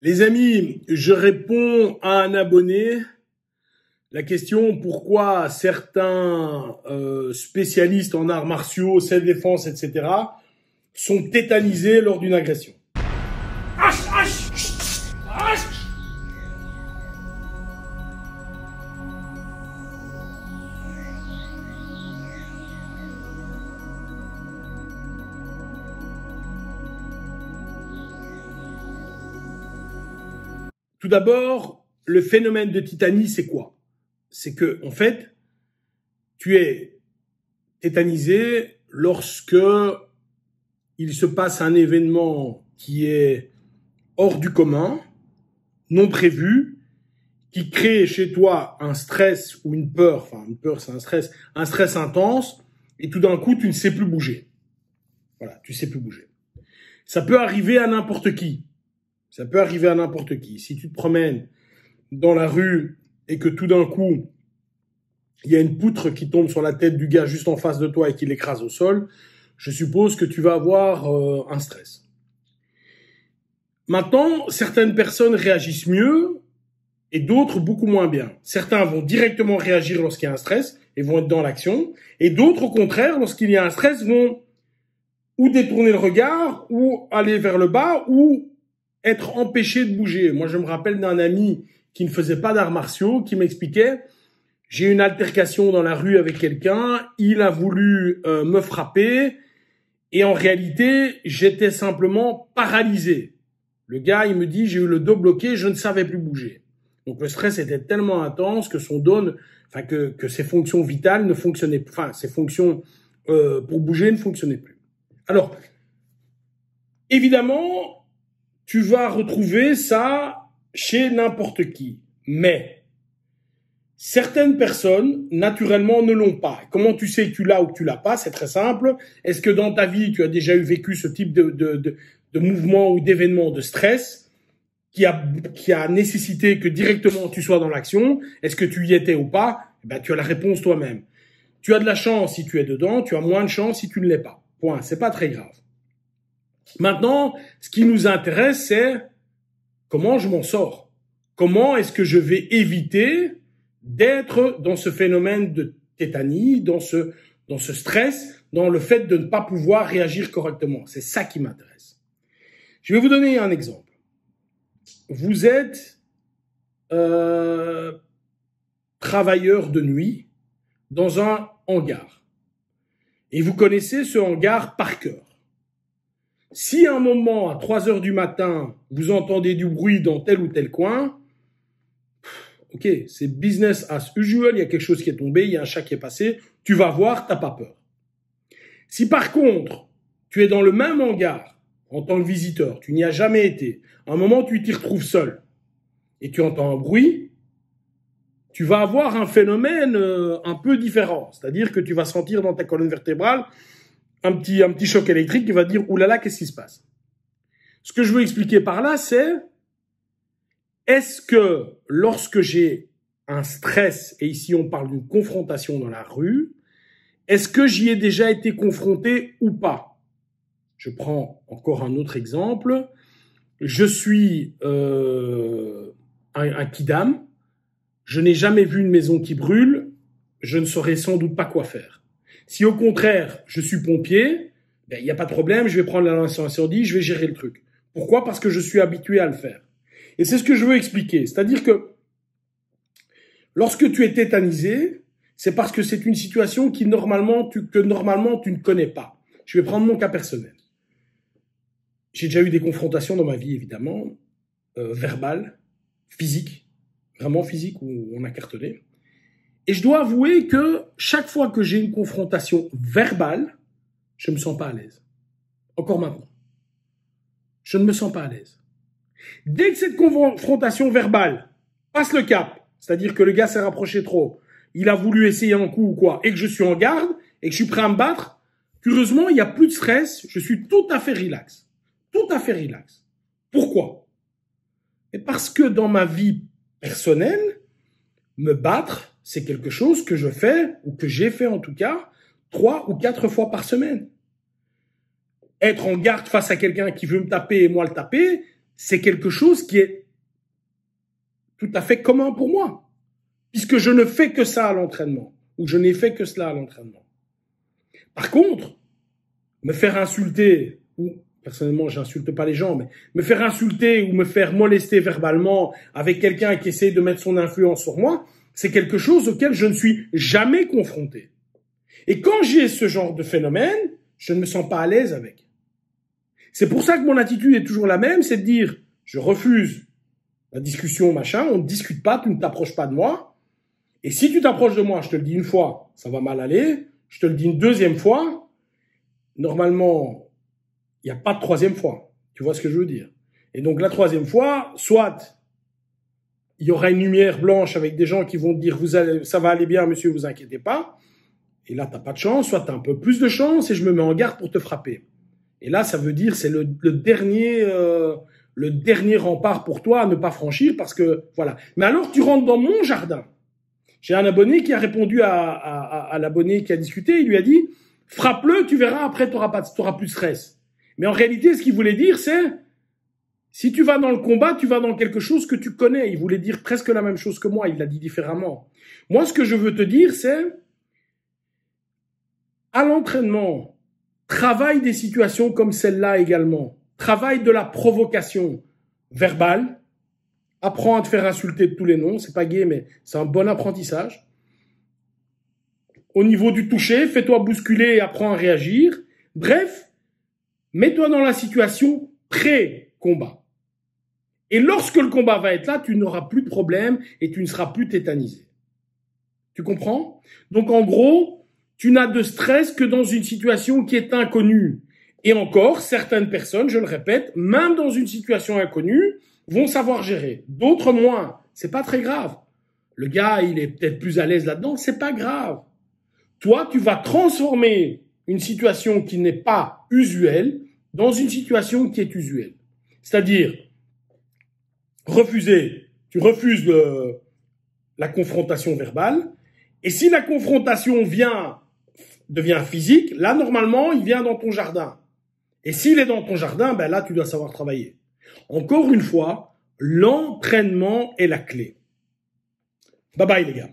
Les amis, je réponds à un abonné la question pourquoi certains spécialistes en arts martiaux, self-défense, etc. sont tétanisés lors d'une agression. Tout d'abord, le phénomène de tétanie, c'est quoi? C'est que, en fait, tu es tétanisé lorsque il se passe un événement qui est hors du commun, non prévu, qui crée chez toi un stress ou une peur, enfin une peur c'est un stress intense, et tout d'un coup tu ne sais plus bouger. Voilà, tu sais plus bouger. Ça peut arriver à n'importe qui. Ça peut arriver à n'importe qui. Si tu te promènes dans la rue et que tout d'un coup, il y a une poutre qui tombe sur la tête du gars juste en face de toi et qui l'écrase au sol, je suppose que tu vas avoir un stress. Maintenant, certaines personnes réagissent mieux et d'autres beaucoup moins bien. Certains vont directement réagir lorsqu'il y a un stress et vont être dans l'action. Et d'autres, au contraire, lorsqu'il y a un stress, vont ou détourner le regard, ou aller vers le bas, ou être empêché de bouger. Moi, je me rappelle d'un ami qui ne faisait pas d'arts martiaux, qui m'expliquait, j'ai eu une altercation dans la rue avec quelqu'un, il a voulu me frapper, et en réalité, j'étais simplement paralysé. Le gars, il me dit, j'ai eu le dos bloqué, je ne savais plus bouger. Donc le stress était tellement intense que que ses fonctions vitales ne fonctionnaient plus, ses fonctions pour bouger ne fonctionnaient plus. Alors, évidemment, tu vas retrouver ça chez n'importe qui. Mais certaines personnes, naturellement, ne l'ont pas. Comment tu sais que tu l'as ou que tu l'as pas? C'est très simple. Est-ce que dans ta vie, tu as déjà vécu ce type de mouvement ou d'événement de stress qui a nécessité que directement tu sois dans l'action? Est-ce que tu y étais ou pas? Ben, tu as la réponse toi-même. Tu as de la chance si tu es dedans, tu as moins de chance si tu ne l'es pas. Point. C'est pas très grave. Maintenant, ce qui nous intéresse, c'est comment je m'en sors. Comment est-ce que je vais éviter d'être dans ce phénomène de tétanie, dans ce stress, dans le fait de ne pas pouvoir réagir correctement. C'est ça qui m'intéresse. Je vais vous donner un exemple. Vous êtes travailleur de nuit dans un hangar. Et vous connaissez ce hangar par cœur. Si à un moment, à 3 heures du matin, vous entendez du bruit dans tel ou tel coin, ok, c'est business as usual, il y a quelque chose qui est tombé, il y a un chat qui est passé, tu vas voir, t'as pas peur. Si par contre, tu es dans le même hangar en tant que visiteur, tu n'y as jamais été, à un moment tu t'y retrouves seul et tu entends un bruit, tu vas avoir un phénomène un peu différent. C'est-à-dire que tu vas sentir dans ta colonne vertébrale un petit choc électrique qui va te dire « Oulala, qu'est-ce qui se passe ?» Ce que je veux expliquer par là, c'est est-ce que lorsque j'ai un stress, et ici on parle d'une confrontation dans la rue, est-ce que j'y ai déjà été confronté ou pas? Je prends encore un autre exemple. Je suis un kidam, je n'ai jamais vu une maison qui brûle, je ne saurais sans doute pas quoi faire. Si au contraire, je suis pompier, il n'y a pas de problème, je vais prendre la lance incendie, je vais gérer le truc. Pourquoi? Parce que je suis habitué à le faire. Et c'est ce que je veux expliquer. C'est-à-dire que lorsque tu es tétanisé, c'est parce que c'est une situation que normalement tu ne connais pas. Je vais prendre mon cas personnel. J'ai déjà eu des confrontations dans ma vie, évidemment, verbales, physiques, vraiment physiques, où on a cartonné. Et je dois avouer que chaque fois que j'ai une confrontation verbale, je ne me sens pas à l'aise. Encore maintenant. Je ne me sens pas à l'aise. Dès que cette confrontation verbale passe le cap, c'est-à-dire que le gars s'est rapproché trop, il a voulu essayer un coup ou quoi, et que je suis en garde, et que je suis prêt à me battre, curieusement, il n'y a plus de stress, je suis tout à fait relax. Tout à fait relax. Pourquoi? Et parce que dans ma vie personnelle, me battre, c'est quelque chose que je fais, ou que j'ai fait en tout cas, 3 ou 4 fois par semaine. Être en garde face à quelqu'un qui veut me taper et moi le taper, c'est quelque chose qui est tout à fait commun pour moi, puisque je ne fais que ça à l'entraînement, ou je n'ai fait que cela à l'entraînement. Par contre, me faire insulter, ou personnellement, j'insulte pas les gens, mais me faire insulter ou me faire molester verbalement avec quelqu'un qui essaie de mettre son influence sur moi, c'est quelque chose auquel je ne suis jamais confronté. Et quand j'ai ce genre de phénomène, je ne me sens pas à l'aise avec. C'est pour ça que mon attitude est toujours la même, c'est de dire, je refuse la discussion, machin, on ne discute pas, tu ne t'approches pas de moi. Et si tu t'approches de moi, je te le dis une fois, ça va mal aller, je te le dis une deuxième fois, normalement, il n'y a pas de troisième fois. Tu vois ce que je veux dire? Et donc la troisième fois, soit il y aura une lumière blanche avec des gens qui vont te dire ça va aller bien, monsieur, vous inquiétez pas. Et là, t'as pas de chance, soit t'as un peu plus de chance et je me mets en garde pour te frapper. Et là, ça veut dire c'est le dernier rempart pour toi à ne pas franchir parce que voilà. Mais alors tu rentres dans mon jardin. J'ai un abonné qui a répondu à l'abonné qui a discuté. Il lui a dit frappe-le, tu verras après t'auras plus de stress. Mais en réalité, ce qu'il voulait dire, c'est si tu vas dans le combat, tu vas dans quelque chose que tu connais. Il voulait dire presque la même chose que moi. Il l'a dit différemment. Moi, ce que je veux te dire, c'est à l'entraînement, travaille des situations comme celle-là également. Travaille de la provocation verbale. Apprends à te faire insulter de tous les noms. C'est pas gay, mais c'est un bon apprentissage. Au niveau du toucher, fais-toi bousculer et apprends à réagir. Bref, mets-toi dans la situation pré-combat. Et lorsque le combat va être là, tu n'auras plus de problème et tu ne seras plus tétanisé. Tu comprends? Donc en gros, tu n'as de stress que dans une situation qui est inconnue. Et encore, certaines personnes, je le répète, même dans une situation inconnue, vont savoir gérer. D'autres moins. C'est pas très grave. Le gars, il est peut-être plus à l'aise là-dedans, c'est pas grave. Toi, tu vas transformer une situation qui n'est pas usuelle dans une situation qui est usuelle. C'est-à-dire, tu refuses la confrontation verbale, et si la confrontation devient physique, là, normalement, il vient dans ton jardin. Et s'il est dans ton jardin, ben là, tu dois savoir travailler. Encore une fois, l'entraînement est la clé. Bye bye, les gars.